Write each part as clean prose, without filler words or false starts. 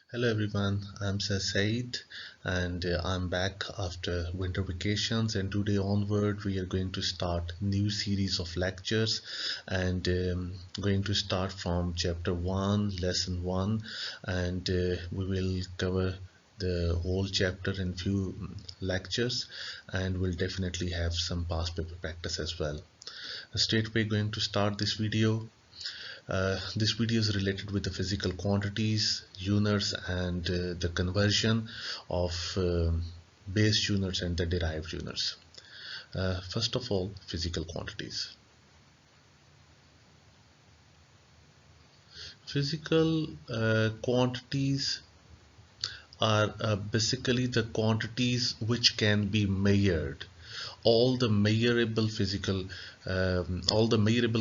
Hello everyone, I'm Saeed and I'm back after winter vacations, and today onward we are going to start new series of lectures and going to start from chapter 1 lesson 1, and we will cover the whole chapter in few lectures, and we'll definitely have some past paper practice as well. Straight away going to start this video. This video is related with the physical quantities, units, and the conversion of base units and the derived units. First of all, physical quantities. Physical quantities are basically the quantities which can be measured. All the measurable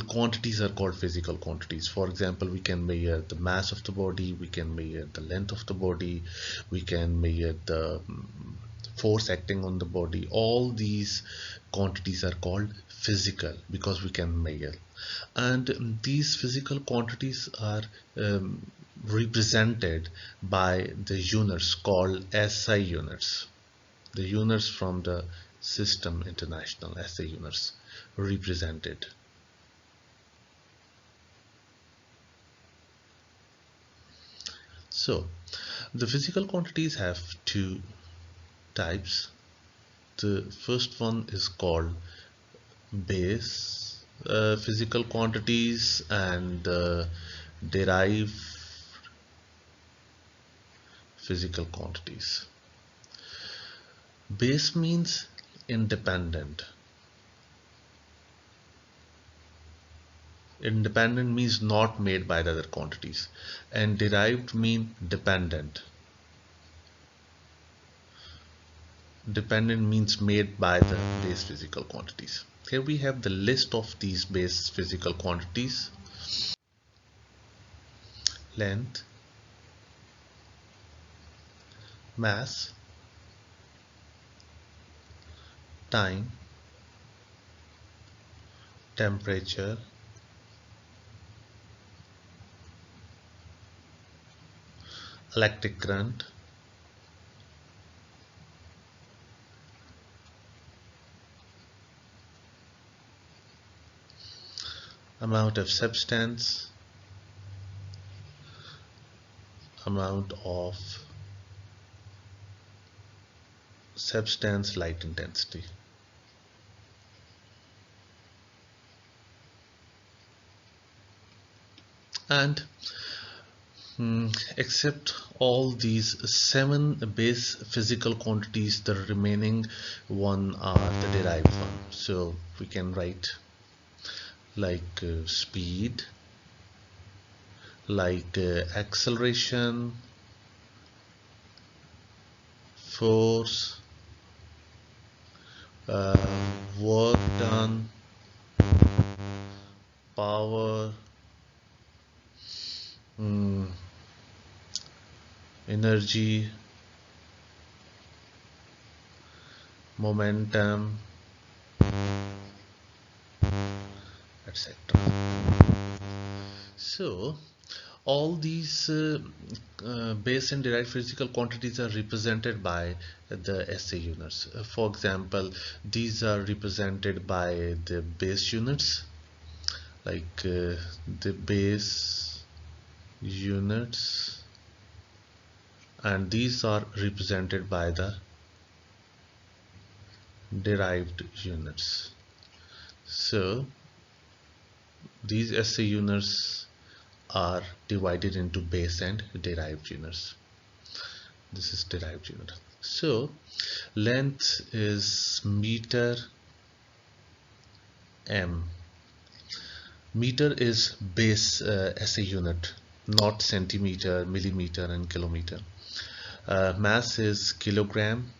quantities are called physical quantities. For example, we can measure the mass of the body, we can measure the length of the body, we can measure the force acting on the body. All these quantities are called physical because we can measure, and these physical quantities are represented by the units called SI units. The units from the system international SI units represented. So the physical quantities have two types. The first one is called base physical quantities, and the derived physical quantities. Base means independent. Independent means not made by the other quantities, and derived mean dependent. Dependent means made by the base physical quantities. Here we have the list of these base physical quantities: length, mass, time, temperature, electric current, amount of substance, amount of substance, light intensity. And except all these seven base physical quantities, the remaining one are the derived one. So we can write like speed, like acceleration, force, uh, work done, power, mm, energy, momentum, etc. So all these base and derived physical quantities are represented by the SI units. For example, these are represented by the base units, like the base units, and these are represented by the derived units. So these SI units are divided into base and derived units. This is derived unit. So length is meter m. Meter is base SI unit, not centimeter, millimeter, and kilometer. Mass is kilogram,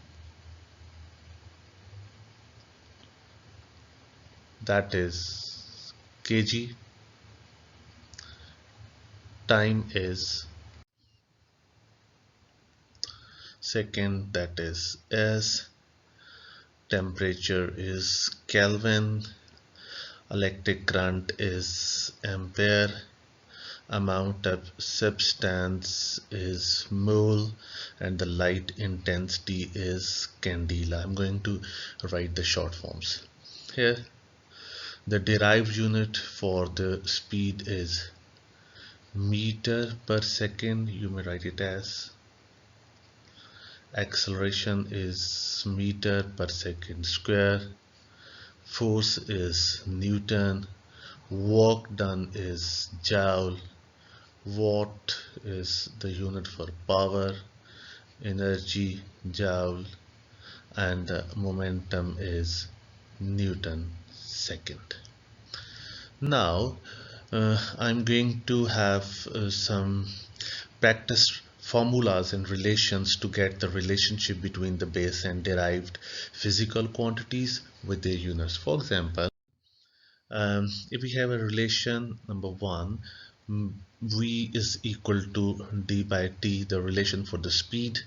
that is kg. Time is second, that is S. Temperature is Kelvin. Electric current is ampere. amount of substance is mole, and the light intensity is candela. I'm going to write the short forms here. The derived unit for the speed is meter per second. You may write it as acceleration is meter per second square, force is Newton, work done is joule, watt is the unit for power, energy joule, and the momentum is Newton second. Now I'm going to have some practice formulas and relations to get the relationship between the base and derived physical quantities with their units. For example, if we have a relation number one, v is equal to d by t, the relation for the speed,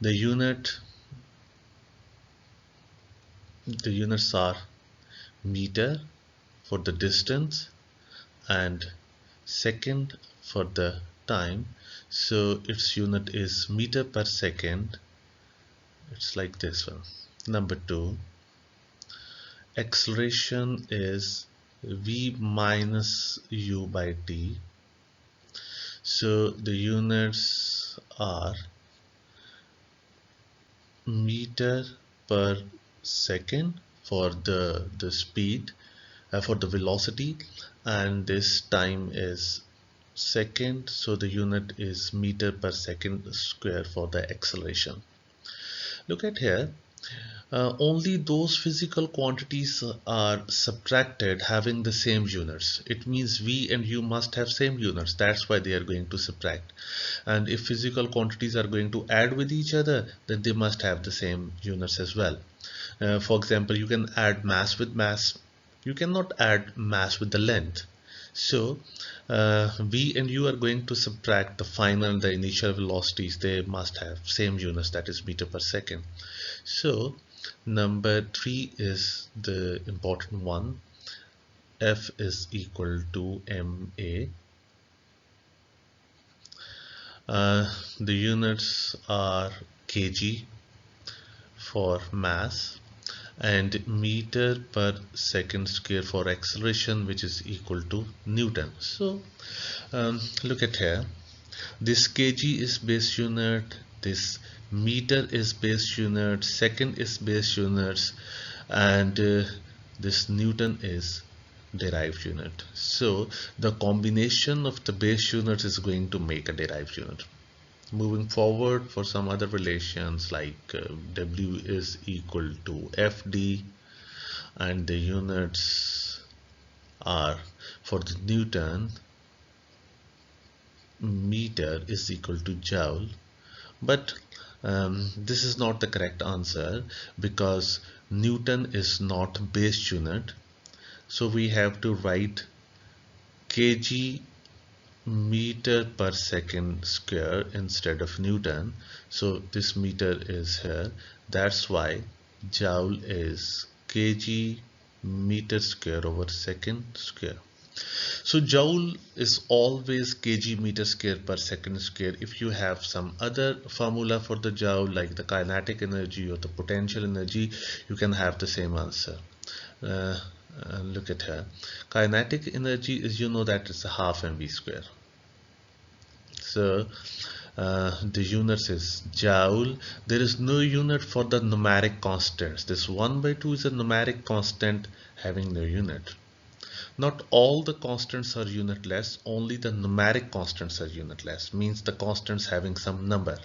the units are meter for the distance and second for the time, so its unit is meter per second. It's like this one. Number two, acceleration is v minus u by t, so the units are meter per second for the speed, for the velocity, and this time is second, so the unit is meter per second square for the acceleration. Look at here, only those physical quantities are subtracted having the same units. It means v and u must have same units, that's why they are going to subtract. And if physical quantities are going to add with each other, then they must have the same units as well. For example, you can add mass with mass, you cannot add mass with the length. So v and u are going to subtract the final and the initial velocities. They must have same units, that is meter per second. So number 3 is the important one. F is equal to ma. The units are kg for mass and meter per second square for acceleration, which is equal to Newton. So look at here, this kg is base unit, this meter is base unit, second is base units, and this Newton is derived unit. So the combination of the base units is going to make a derived unit. Moving forward for some other relations like W is equal to FD, and the units are for the Newton, meter is equal to joule, but this is not the correct answer because Newton is not base unit, so we have to write kg meter per second square instead of Newton. So this meter is here, that's why joule is kg meter square over second square. So joule is always kg meter square per second square. If you have some other formula for the joule like the kinetic energy or the potential energy, you can have the same answer. Look at here, kinetic energy is, you know, that it's a half mv square. So the units is joule. There is no unit for the numeric constants. This 1 by 2 is a numeric constant having no unit. Not all the constants are unitless, only the numeric constants are unitless, means the constants having some number.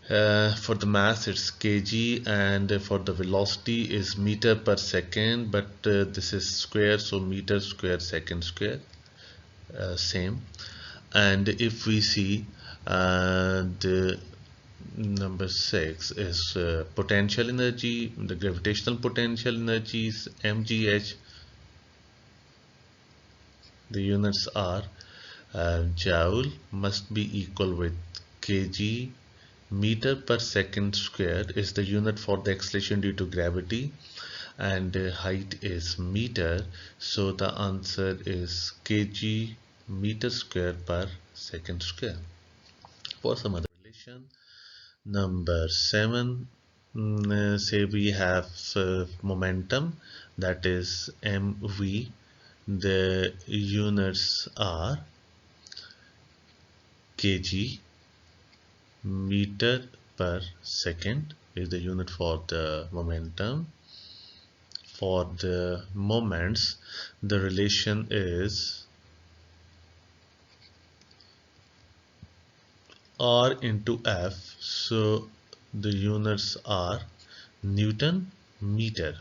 For the mass it's kg, and for the velocity is meter per second, but this is square, so meter square second square, same. And if we see the number 6 is potential energy, the gravitational potential energy is mgh. The units are joule must be equal with kg, meter per second square is the unit for the acceleration due to gravity, and height is meter, so the answer is kg meter square per second square. For some other relation, number 7, say we have momentum, that is mv. The units are kg meter per second is the unit for the momentum. For the moments, the relation is R into F, so the units are Newton meter.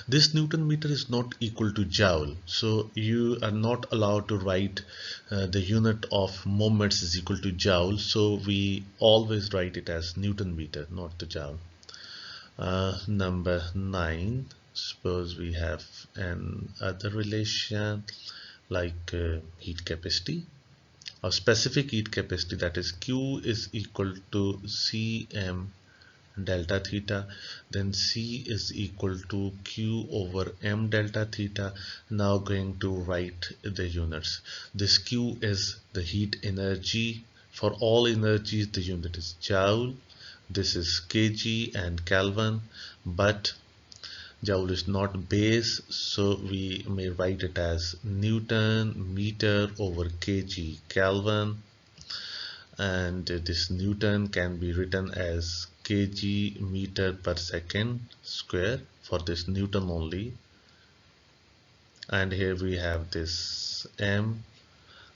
This Newton meter is not equal to joule, so you are not allowed to write the unit of moments is equal to joule, so we always write it as Newton meter, not the joule. Number 9, suppose we have an other relation like heat capacity or specific heat capacity, that is Q is equal to Cm delta theta, then C is equal to Q over M delta theta. Now going to write the units. This Q is the heat energy. For all energies the unit is joule. This is kg and Kelvin, but joule is not base, so we may write it as Newton meter over kg Kelvin, and this Newton can be written as kg meter per second square for this Newton only. And here we have this M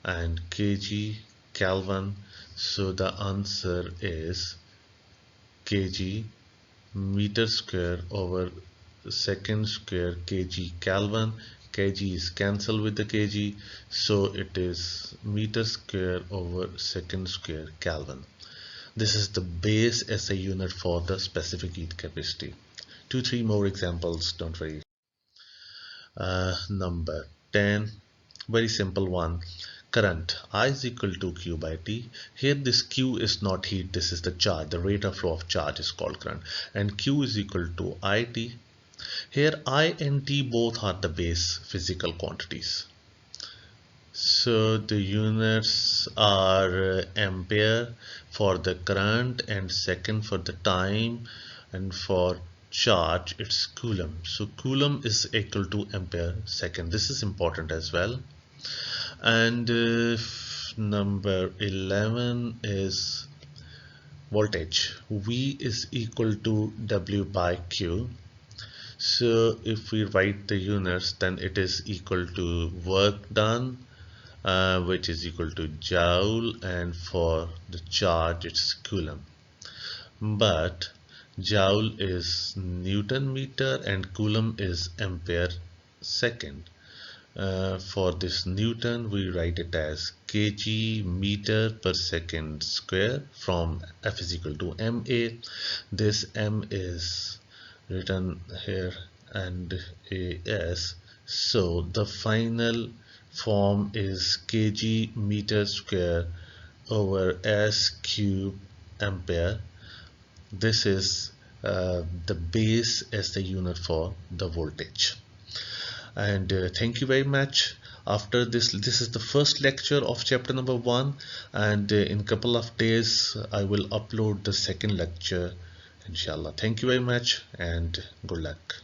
and kg Kelvin, so the answer is kg meter square over second square kg Kelvin. Kg is cancelled with the kg, so it is meter square over second square Kelvin. This is the base SI unit for the specific heat capacity. 2-3 more examples, don't worry. Number 10, very simple one. Current I is equal to Q by T. Here this Q is not heat, this is the charge. The rate of flow of charge is called current. And Q is equal to IT. Here I and T both are the base physical quantities. So the units are ampere for the current and second for the time, and for charge it's coulomb. So coulomb is equal to ampere second. This is important as well. And number 11 is voltage. V is equal to W by Q. So if we write the units, then it is equal to work done, which is equal to joule, and for the charge it's coulomb. But joule is Newton meter and coulomb is ampere second. For this Newton we write it as kg meter per second square from F is equal to ma. This m is written here and as, so the final form is kg meter square over s cube ampere. This is the base as the unit for the voltage. And thank you very much. After this is the first lecture of chapter number 1, and in a couple of days I will upload the second lecture, inshallah. Thank you very much and good luck.